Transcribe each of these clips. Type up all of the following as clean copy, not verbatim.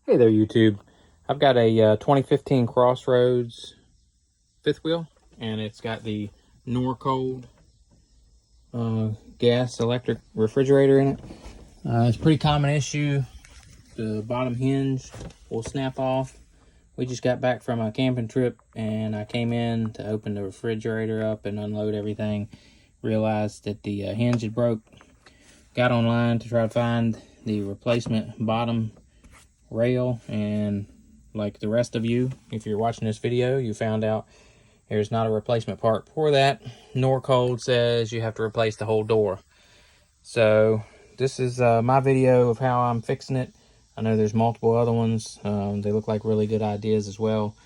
Hey there, YouTube. I've got a 2015 Crossroads fifth wheel, and it's got the Norcold gas electric refrigerator in it. It's a pretty common issue. The bottom hinge will snap off. We just got back from a camping trip, and I came in to open the refrigerator up and unload everything. Realized that the hinge had broke. Got online to try to find the replacement bottom rail, and like the rest of you, if you're watching this video, you found out there's not a replacement part for that. Norcold says you have to replace the whole door. So this is my video of how I'm fixing it. I know there's multiple other ones. They look like really good ideas as well.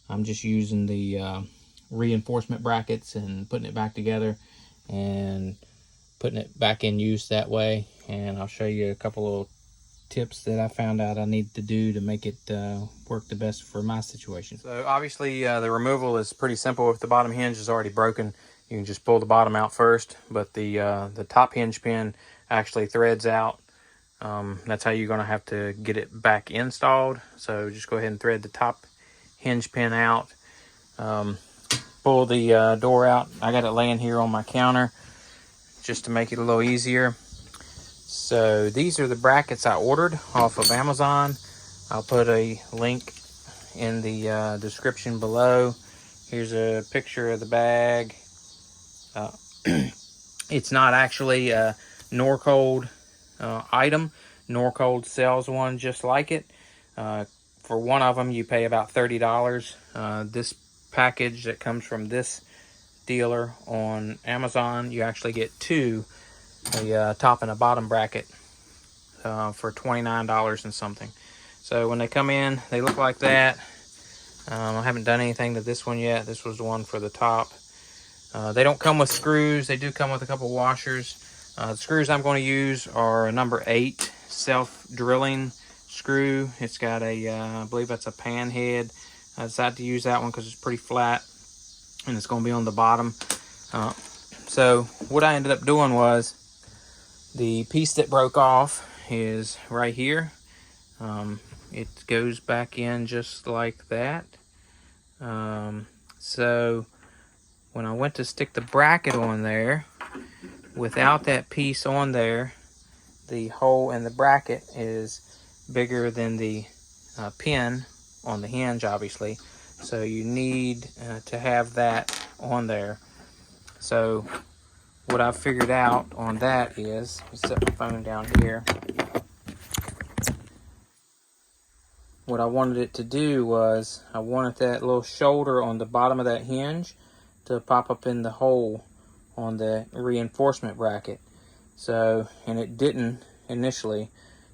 I'm just using the reinforcement brackets and putting it back together and putting it back in use that way. And I'll show you a couple of tips that I found out I need to do to make it work the best for my situation. So obviously the removal is pretty simple. If the bottom hinge is already broken, you can just pull the bottom out first, but the top hinge pin actually threads out. That's how you're going to have to get it back installed. So just go ahead and thread the top hinge pin out. Pull the door out. I got it laying here on my counter just to make it a little easier. So these are the brackets I ordered off of Amazon. I'll put a link in the description below. Here's a picture of the bag. It's not actually a Norcold item. Norcold sells one just like it. For one of them, you pay about $30. This package that comes from this dealer on Amazon, you actually get two. A top and a bottom bracket for $29 and something. So when they come in, they look like that. I haven't done anything to this one yet. This was the one for the top. They don't come with screws. They do come with a couple washers. The screws I'm going to use are a number 8 self-drilling screw. It's got a, I believe that's a pan head. I decided to use that one because it's pretty flat and it's going to be on the bottom. So what I ended up doing was, the piece that broke off is right here. It goes back in just like that. So when I went to stick the bracket on there, without that piece on there, the hole in the bracket is bigger than the pin on the hinge, obviously. So you need to have that on there. So what I've figured out on that is, let's set my phone down here. What I wanted it to do was, I wanted that little shoulder on the bottom of that hinge to pop up in the hole on the reinforcement bracket. So, and it didn't initially.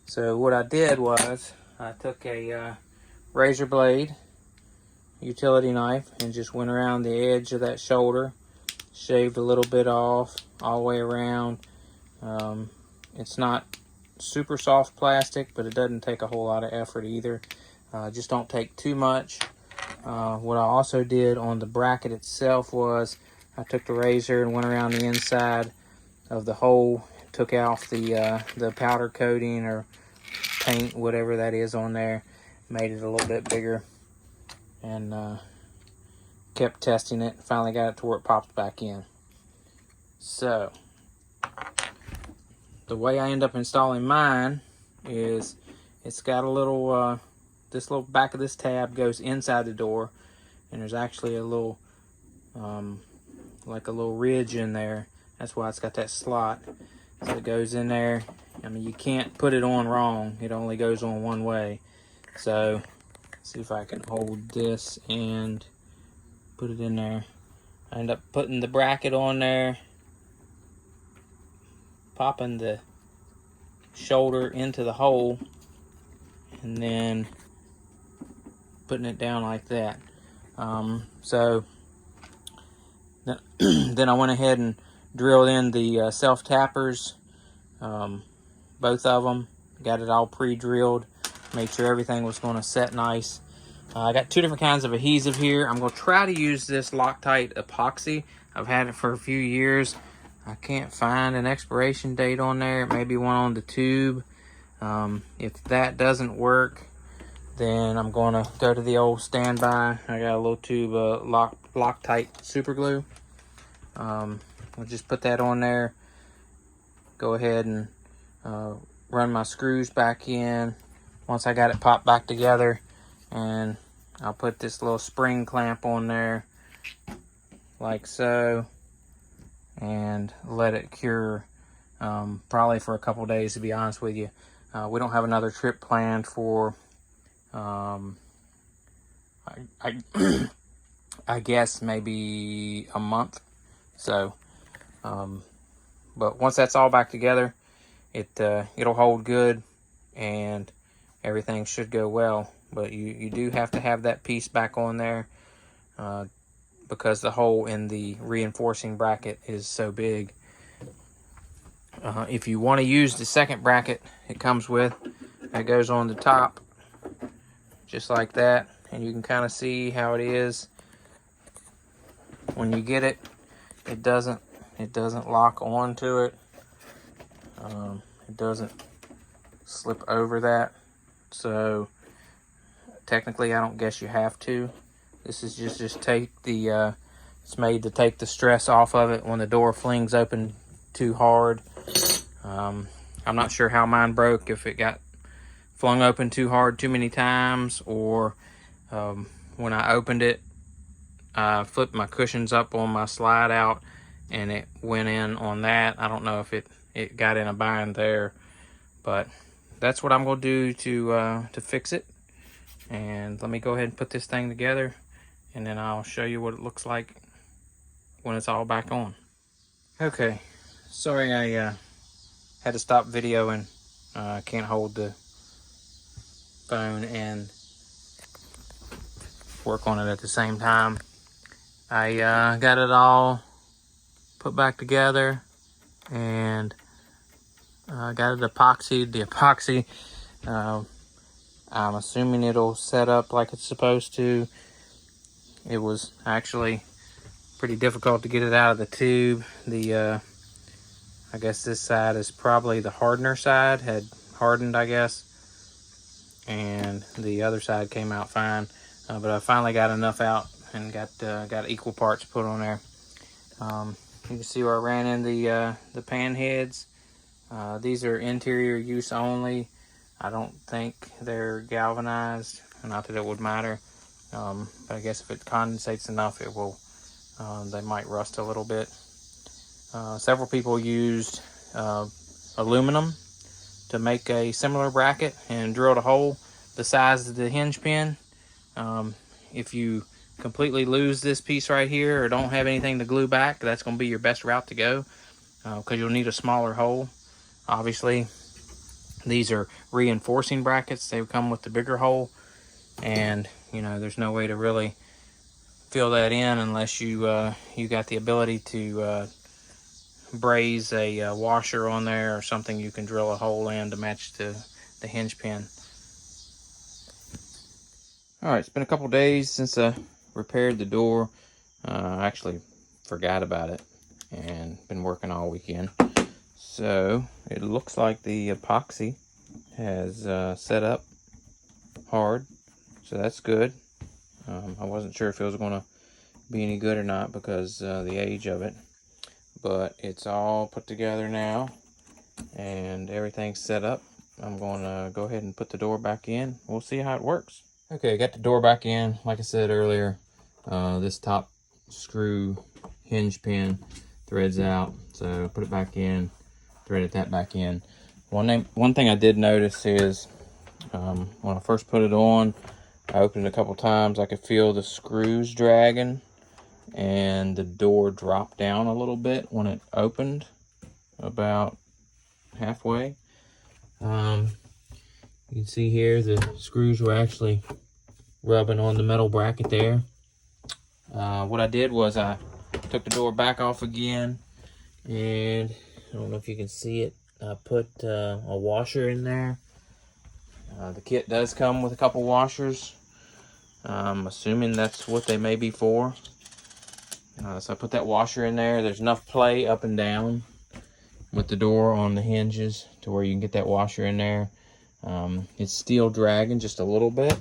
So what I did was, I took a razor blade, utility knife, and just went around the edge of that shoulder. Shaved a little bit off all the way around. It's not super soft plastic, but it doesn't take a whole lot of effort either. Just don't take too much. What I also did on the bracket itself was, I took the razor and went around the inside of the hole, took off the powder coating or paint, whatever that is on there, made it a little bit bigger, and kept testing it. Finally got it to where it popped back in. So the way I end up installing mine is, it's got a little this little back of this tab goes inside the door, and there's actually a little like a little ridge in there. That's why it's got that slot. So it goes in there. I mean, you can't put it on wrong. It only goes on one way. So let's see if I can hold this and put it in there. I end up putting the bracket on there, popping the shoulder into the hole, and then putting it down like that. So then I went ahead and drilled in the self-tappers, both of them. Got it all pre-drilled, made sure everything was going to set nice. I got two different kinds of adhesive here. I'm going to try to use this Loctite epoxy. I've had it for a few years. I can't find an expiration date on there. Maybe one on the tube. If that doesn't work, Then I'm going to go to the old standby. I got a little tube of Loctite super glue. We'll just put that on there. Go ahead and run my screws back in once I got it popped back together, and I'll put this little spring clamp on there like so and let it cure probably for a couple days, to be honest with you. We don't have another trip planned for I guess maybe a month. So but once that's all back together, it'll hold good and everything should go well. But you do have to have that piece back on there because the hole in the reinforcing bracket is so big. If you want to use the second bracket it comes with, that goes on the top just like that, and you can kind of see how it is when you get it. It doesn't lock onto it. It doesn't slip over that. So technically I don't guess you have to. This is just take the it's made to take the stress off of it when the door flings open too hard. I'm not sure how mine broke, if it got flung open too hard too many times, or when I opened it, I flipped my cushions up on my slide out and it went in on that. I don't know if it got in a bind there, but that's what I'm gonna do to fix it. And let me go ahead and put this thing together, and then I'll show you what it looks like when it's all back on. Okay, sorry I had to stop videoing. I can't hold the phone and work on it at the same time. I got it all put back together, and I got it epoxied. The epoxy, I'm assuming it'll set up like it's supposed to. It was actually pretty difficult to get it out of the tube. I guess this side is probably the hardener side, had hardened, I guess, and the other side came out fine. But I finally got enough out and got equal parts put on there. You can see where I ran in the pan heads. These are interior use only. I don't think they're galvanized, not that it would matter. But I guess if it condensates enough, it will. They might rust a little bit. Several people used aluminum to make a similar bracket and drilled a hole the size of the hinge pin. If you completely lose this piece right here or don't have anything to glue back, that's going to be your best route to go, because you'll need a smaller hole. Obviously, these are reinforcing brackets. They come with the bigger hole, and there's no way to really fill that in unless you got the ability to braze a washer on there or something you can drill a hole in to match the hinge pin. Alright, it's been a couple days since I repaired the door. I actually forgot about it and been working all weekend. So it looks like the epoxy has set up hard, so that's good. I wasn't sure if it was going to be any good or not because the age of it, but it's all put together now and everything's set up. I'm going to go ahead and put the door back in. We'll see how it works. Okay, got the door back in. Like I said earlier, this top screw hinge pin threads out, so put it back in, threaded that back in. One thing I did notice is when I first put it on, I opened it a couple times. I could feel the screws dragging, and the door dropped down a little bit when it opened, about halfway. You can see here the screws were actually rubbing on the metal bracket there. What I did was I took the door back off again, and I don't know if you can see it, I put a washer in there. The kit does come with a couple washers. I'm assuming that's what they may be for. So I put that washer in there. There's enough play up and down with the door on the hinges to where you can get that washer in there. It's still dragging just a little bit,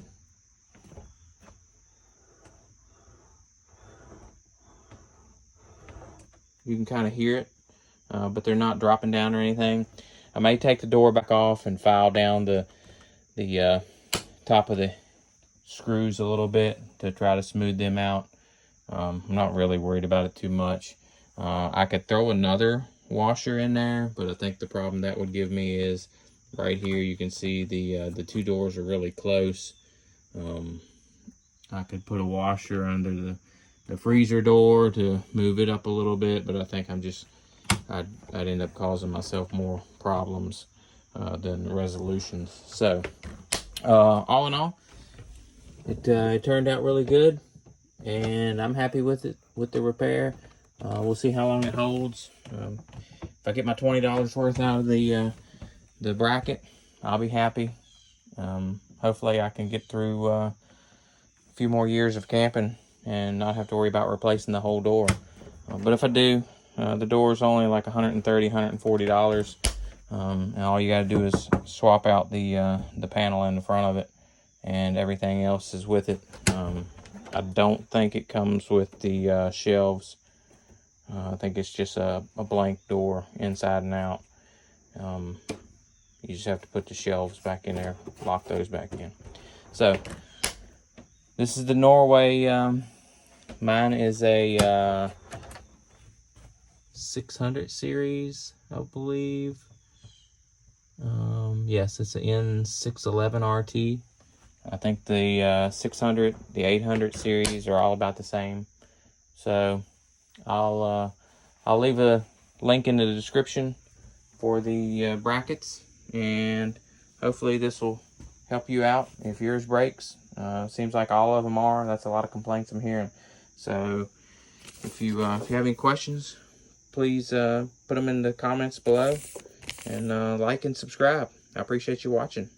You can kind of hear it, but they're not dropping down or anything. I may take the door back off and file down the top of the screws a little bit to try to smooth them out. I'm not really worried about it too much. I could throw another washer in there, but I think the problem that would give me is right here. You can see the two doors are really close. I could put a washer under the freezer door to move it up a little bit, but I think I'd end up causing myself more problems than resolutions. So all in all, it turned out really good, and I'm happy with it, with the repair. We'll see how long it holds. If I get my $20 worth out of the bracket, I'll be happy. Hopefully I can get through a few more years of camping and not have to worry about replacing the whole door. But if I do, the door is only like $130, $140. And all you got to do is swap out the panel in the front of it, and everything else is with it. I don't think it comes with the shelves. I think it's just a blank door inside and out. You just have to put the shelves back in there, lock those back in. So this is the Norway. Mine is a 600 series, I believe. Yes, it's an N611RT. I think the 600, the 800 series are all about the same. So I'll leave a link in the description for the brackets, and hopefully this will help you out if yours breaks. Seems like all of them are. That's a lot of complaints I'm hearing. So if you have any questions, please put them in the comments below, and like and subscribe. I appreciate you watching.